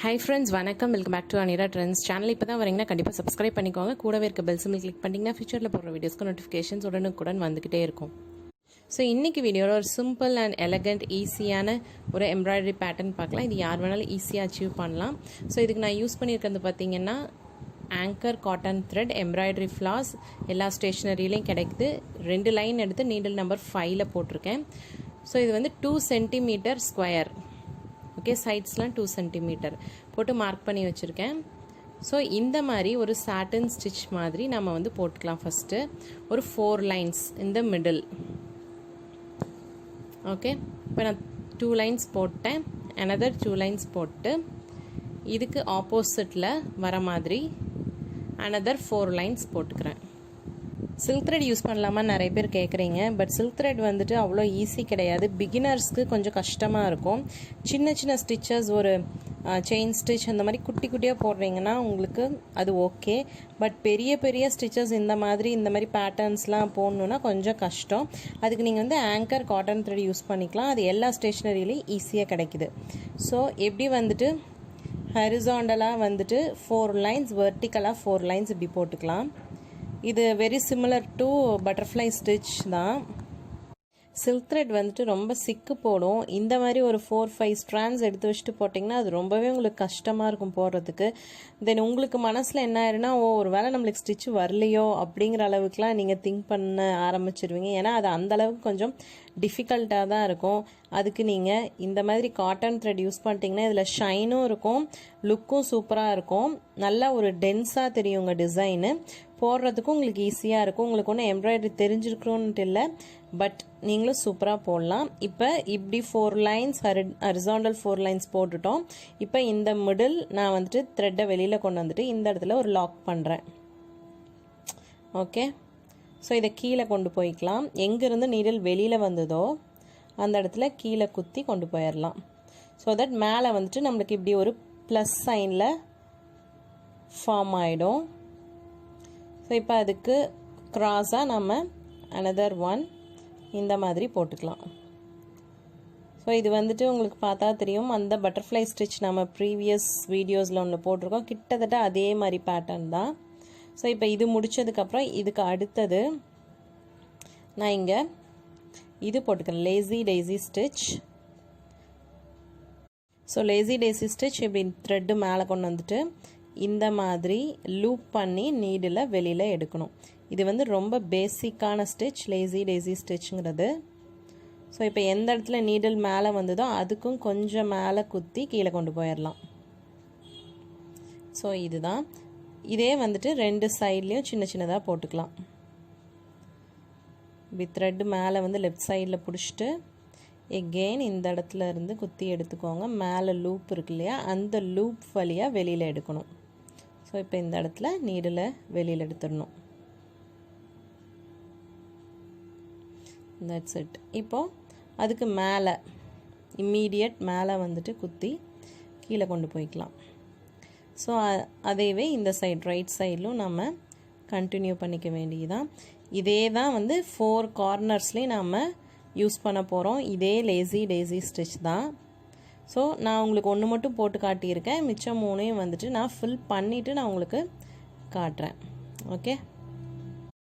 Hi friends, வணக்கம். Welcome back to Anira Trendz channel. இப்பதான் வரீங்கன்னா கண்டிப்பா சப்ஸ்கிரைப் பண்ணிக்கோங்க. கூடவே இருக்க பெல் சிம்பிள் கிளிக் பண்ணிட்டீங்கன்னா ஃபியூச்சர்ல போடுற வீடியோஸ்க்கு நோட்டிஃபிகேஷன்ஸ் உடனுக்குடன் வந்துகிட்டே இருக்கும். ஸோ இன்னைக்கு வீடியோவில் ஒரு சிம்பிள் அண்ட் எலகண்ட் ஈஸியான ஒரு எம்ப்ராய்டரி பேட்டர்ன் பார்க்கலாம். இது யார் வேணாலும் ஈஸியாக அச்சீவ் பண்ணலாம். ஸோ இதுக்கு நான் யூஸ் பண்ணியிருக்கிறது பார்த்தீங்கன்னா anchor cotton thread embroidery floss எல்லா ஸ்டேஷ்னரியிலையும் கிடைக்குது. 2 லைன் எடுத்து நீடில் நம்பர் 5ல் போட்டிருக்கேன். ஸோ இது வந்து 2 சென்டிமீட்டர் ஸ்கொயர். ஓகே, சைட்ஸ்லாம் 2 சென்டிமீட்டர் போட்டு மார்க் பண்ணி வச்சுருக்கேன். ஸோ இந்த மாதிரி ஒரு சாட்டன் ஸ்டிச் மாதிரி நம்ம வந்து போட்டுக்கலாம். ஃபஸ்ட்டு ஒரு 4 லைன்ஸ் இந்த மிடில். ஓகே, இப்போ நான் 2 லைன்ஸ் போட்டேன். அனதர் 2 லைன்ஸ் போட்டு இதுக்கு ஆப்போசிட்டில் வர மாதிரி அனதர் 4 லைன்ஸ் போட்டுக்கிறேன். சில்க் த்ரெட் யூஸ் பண்ணலாமா நிறைய பேர் கேட்குறீங்க. பட் சில்க் த்ரெட் வந்துட்டு அவ்வளோ ஈஸி கிடையாது. பிகினர்ஸ்க்கு கொஞ்சம் கஷ்டமாக இருக்கும். சின்ன சின்ன ஸ்டிச்சஸ் ஒரு செயின் ஸ்டிச் அந்த மாதிரி குட்டி குட்டியாக போடுறீங்கன்னா உங்களுக்கு அது ஓகே. பட் பெரிய பெரிய ஸ்டிச்சஸ் இந்த மாதிரி பேட்டர்ன்ஸ்லாம் போடணுன்னா கொஞ்சம் கஷ்டம். அதுக்கு நீங்கள் வந்து ஆங்கர் காட்டன் த்ரெட் யூஸ் பண்ணிக்கலாம். அது எல்லா ஸ்டேஷ்னரியிலையும் ஈஸியாக கிடைக்குது. ஸோ எப்படி வந்துட்டு ஹரிசாண்டலாக வந்துட்டு 4 லைன்ஸ், வெர்டிக்கலாக 4 லைன்ஸ் இப்படி போட்டுக்கலாம். இது very similar to butterfly stitch தான். சில்க் த்ரெட் வந்துட்டு ரொம்ப சிக்கு போடும். இந்த மாதிரி ஒரு 4-5 ஸ்ட்ராண்ட்ஸ் எடுத்து வச்சுட்டு போட்டிங்கன்னா அது ரொம்பவே உங்களுக்கு கஷ்டமாக இருக்கும் போடுறதுக்கு. தென் உங்களுக்கு மனசில் என்ன ஆயிருன்னா, ஒரு வேளை நம்மளுக்கு ஸ்டிச் வரலையோ அப்படிங்கிற அளவுக்குலாம் நீங்கள் திங்க் பண்ண ஆரம்பிச்சிருவீங்க. ஏன்னா அது அந்தளவுக்கு கொஞ்சம் டிஃபிகல்ட்டாக தான் இருக்கும். அதுக்கு நீங்கள் இந்த மாதிரி காட்டன் த்ரெட் யூஸ் பண்ணிட்டீங்கன்னா இதில் ஷைனும் இருக்கும், லுக்கும் சூப்பராக இருக்கும். நல்லா ஒரு டென்ஸாக தெரியும் உங்கள் டிசைனு. போடுறதுக்கும் உங்களுக்கு ஈஸியாக இருக்கும். உங்களுக்கு ஒன்றும் எம்ப்ராய்டரி தெரிஞ்சிருக்கணும்ன்ட்டு இல்லை, பட் நீங்களும் சூப்பராக போடலாம். இப்போ இப்படி 4 லைன்ஸ் ஹரிசாண்டல் 4 லைன்ஸ் போட்டுட்டோம். இப்போ இந்த மிடில் நான் வந்துட்டு த்ரெட்டை வெளியில் கொண்டு வந்துட்டு இந்த இடத்துல ஒரு லாக் பண்ணுறேன். ஓகே, ஸோ இதை கீழே கொண்டு போய்க்கலாம். எங்கேருந்து நீடில் வெளியில் வந்ததோ அந்த இடத்துல கீழே குத்தி கொண்டு போயிடலாம். ஸோ தட் மேலே வந்துட்டு நம்மளுக்கு இப்படி ஒரு ப்ளஸ் சைனில் ஃபார்ம் ஆகிடும். ஸோ இப்போ அதுக்கு க்ராஸாக நம்ம அனதர் 1 இந்த மாதிரி போட்டுக்கலாம். ஸோ இது வந்துட்டு உங்களுக்கு பார்த்தா தெரியும், அந்த பட்டர்ஃப்ளை ஸ்டிச் நம்ம ப்ரீவியஸ் வீடியோஸில் ஒன்று போட்டிருக்கோம். கிட்டத்தட்ட அதே மாதிரி பேட்டர்ன் தான். ஸோ இப்போ இது முடித்ததுக்கப்புறம் இதுக்கு அடுத்தது நான் இங்கே இது போட்டுக்கிறேன், lazy daisy stitch. So lazy daisy stitch இப்படி த்ரெட்டு மேலே கொண்டு வந்துட்டு இந்த மாதிரி லூப் பண்ணி நீடில் வெளியில் எடுக்கணும். இது வந்து ரொம்ப பேசிக்கான ஸ்டிச், லேசி டெய்ஸி ஸ்டிச்சுங்கிறது. ஸோ இப்போ எந்த இடத்துல நீடில் மேலே வந்ததோ அதுக்கும் கொஞ்சம் மேலே குத்தி கீழே கொண்டு போயிடலாம். ஸோ இதுதான். இதே வந்துட்டு 2 சைட்லேயும் சின்ன சின்னதாக போட்டுக்கலாம். இப்படி த்ரெட்டு மேலே வந்து லெஃப்ட் சைடில் பிடிச்சிட்டு எகெயின் இந்த இடத்துல இருந்து குத்தி எடுத்துக்கோங்க. மேலே லூப் இருக்கு இல்லையா, அந்த லூப் வழியாக வெளியில் எடுக்கணும். ஸோ இப்போ இந்த இடத்துல நீடில் வெளியில் எடுத்துடணும். That's it. இப்போது அதுக்கு மேலே இம்மீடியட் மேலே வந்துட்டு குத்தி கீழே கொண்டு போய்க்கலாம். ஸோ அதேவே இந்த சைட் ரைட் சைட்லும் நம்ம கண்டினியூ பண்ணிக்க வேண்டியதுதான். இதே தான் வந்து 4 கார்னர்ஸ்லேயும் நம்ம யூஸ் பண்ண போகிறோம். இதே லேசி டெய்ஸி ஸ்டிச் தான். ஸோ நான் உங்களுக்கு ஒன்று மட்டும் போட்டு காட்டியிருக்கேன். மிச்சம் 3ஐயும் வந்துட்டு நான் ஃபில் பண்ணிவிட்டு நான் உங்களுக்கு காட்டுறேன். ஓகே,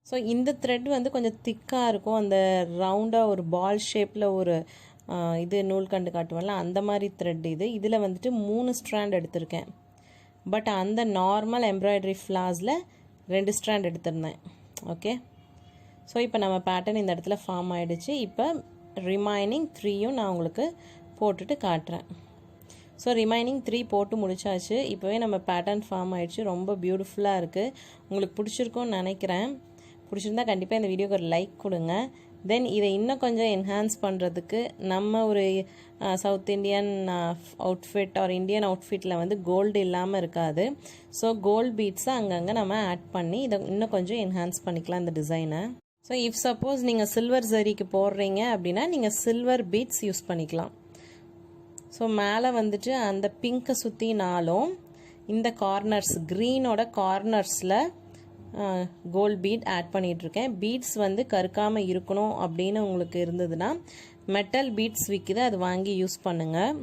ஸோ இந்த த்ரெட் வந்து கொஞ்சம் திக்காக இருக்கும். அந்த ரவுண்டாக ஒரு பால் ஷேப்பில் ஒரு இது நூல்கண்டு காட்டுவேன்ல, அந்த மாதிரி த்ரெட் இது. இதில் வந்துட்டு 3 ஸ்ட்ராண்ட் எடுத்திருக்கேன். பட் அந்த நார்மல் எம்ப்ராய்டரி ஃப்ளாஸில் 2 ஸ்ட்ராண்ட் எடுத்திருந்தேன். ஓகே, ஸோ இப்போ நம்ம பேட்டர்ன் இந்த இடத்துல ஃபார்ம் ஆகிடுச்சு. இப்போ ரிமைனிங் 3யும் நான் உங்களுக்கு போட்டுட்டு காட்டுறேன். ஸோ ரிமைனிங் 3 போட்டு முடிச்சாச்சு. இப்போவே நம்ம பேட்டர்ன் ஃபார்ம் ஆகிடுச்சு. ரொம்ப பியூட்டிஃபுல்லாக இருக்குது. உங்களுக்கு பிடிச்சிருக்கும்னு நினைக்கிறேன். பிடிச்சிருந்தா கண்டிப்பாக இந்த வீடியோக்கு ஒரு லைக் கொடுங்க. தென் இதை இன்னும் கொஞ்சம் என்ஹான்ஸ் பண்ணுறதுக்கு நம்ம ஒரு south Indian outfit or Indian அவுட்ஃபிட்டில் வந்து கோல்டு இல்லாமல் இருக்காது. ஸோ கோல்டு பீட்ஸை அங்கங்கே நம்ம ஆட் பண்ணி இதை இன்னும் கொஞ்சம் என்ஹான்ஸ் பண்ணிக்கலாம் இந்த டிசைனை. ஸோ இஃப் சப்போஸ் நீங்கள் சில்வர் ஜரிக்கு போடுறீங்க அப்படின்னா நீங்கள் சில்வர் பீட்ஸ் யூஸ் பண்ணிக்கலாம். ஸோ மேலே வந்துட்டு அந்த பிங்கை சுற்றினாலும் இந்த கார்னர்ஸ் க்ரீனோட கார்னர்ஸில் கோல்ட் பீட் ஆட் பண்ணிகிட்ருக்கேன். பீட்ஸ் வந்து கருக்காமல் இருக்கணும் அப்படின்னு உங்களுக்கு இருந்ததுன்னா மெட்டல் பீட்ஸ் விற்கிது, அது வாங்கி யூஸ் பண்ணுங்கள்.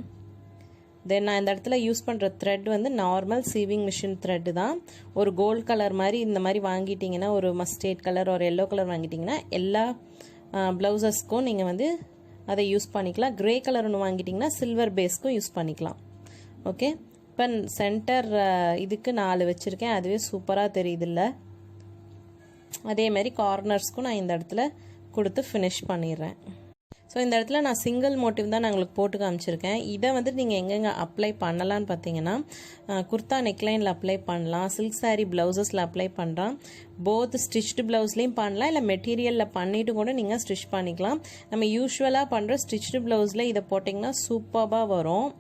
தென் நான் இந்த இடத்துல யூஸ் பண்ணுற த்ரெட் வந்து நார்மல் சீவிங் மிஷின் த்ரெட்டு தான். ஒரு கோல்ட் கலர் மாதிரி இந்த மாதிரி வாங்கிட்டிங்கன்னா, ஒரு மஸ்டேட் கலர் ஒரு எல்லோ கலர் வாங்கிட்டிங்கன்னா எல்லா ப்ளவுசஸ்க்கும் நீங்கள் வந்து அதை யூஸ் பண்ணிக்கலாம். கிரே கலர் ஒன்று வாங்கிட்டிங்கன்னா சில்வர் பேஸ்க்கும் யூஸ் பண்ணிக்கலாம். ஓகே, இப்போ சென்டர் இதுக்கு 4 வச்சுருக்கேன், அதுவே சூப்பராக தெரியுதில்ல. அதே மாதிரி கார்னர்ஸ்க்கும் நான் இந்த இடத்துல கொடுத்து ஃபினிஷ் பண்ணிடுறேன். ஸோ இந்த இடத்துல நான் சிங்கிள் மோட்டிவ் தான் நான் உங்களுக்கு போட்டு காமிச்சிருக்கேன். இதை வந்து நீங்கள் எங்கெங்கே அப்ளை பண்ணலான்னு பார்த்தீங்கன்னா, குர்த்தா நெக்லைனில் அப்ளை பண்ணலாம், சில்க் சாரீ ப்ளவுசஸில் அப்ளை பண்ணுறான், போத் ஸ்டிச்டு ப்ளவுஸ்லேயும் பண்ணலாம், இல்லை மெட்டீரியலில் பண்ணிவிட்டு கூட நீங்கள் ஸ்டிச் பண்ணிக்கலாம். நம்ம யூஸ்வலாக பண்ணுற ஸ்டிச்டு ப்ளவுஸில் இதை போட்டிங்கன்னா சூப்பராக வரும்.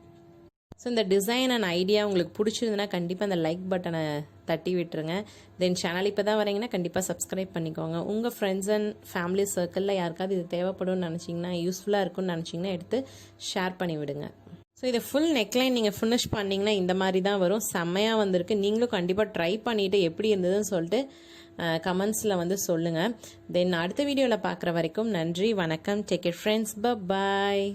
ஸோ இந்த டிசைன் அண்ட் ஐடியா உங்களுக்கு பிடிச்சிருந்துன்னா கண்டிப்பாக அந்த லைக் பட்டனை தட்டி விட்டுருங்க. தென் சேனல் இப்போ தான் வரீங்கன்னா கண்டிப்பாக சப்ஸ்கிரைப் பண்ணிக்கோங்க. உங்கள் ஃப்ரெண்ட்ஸ் அண்ட் ஃபேமிலி சர்க்கிளில் யாருக்காவது இது தேவைப்படும்னு நினச்சிங்கன்னா, யூஸ்ஃபுல்லாக இருக்கும்னு நினச்சிங்கன்னா எடுத்து ஷேர் பண்ணி விடுங்க. ஸோ இதை ஃபுல் நெக்லைன் நீங்கள் ஃபினிஷ் பண்ணிங்கன்னா இந்த மாதிரி தான் வரும். செம்மையாக வந்திருக்கு. நீங்களும் கண்டிப்பாக ட்ரை பண்ணிவிட்டு எப்படி இருந்ததுன்னு சொல்லிட்டு கமெண்ட்ஸில் வந்து சொல்லுங்கள். தென் அடுத்த வீடியோவில் பார்க்குற வரைக்கும் நன்றி, வணக்கம், டேக் கேர் ஃப்ரெண்ட்ஸ், பாய்.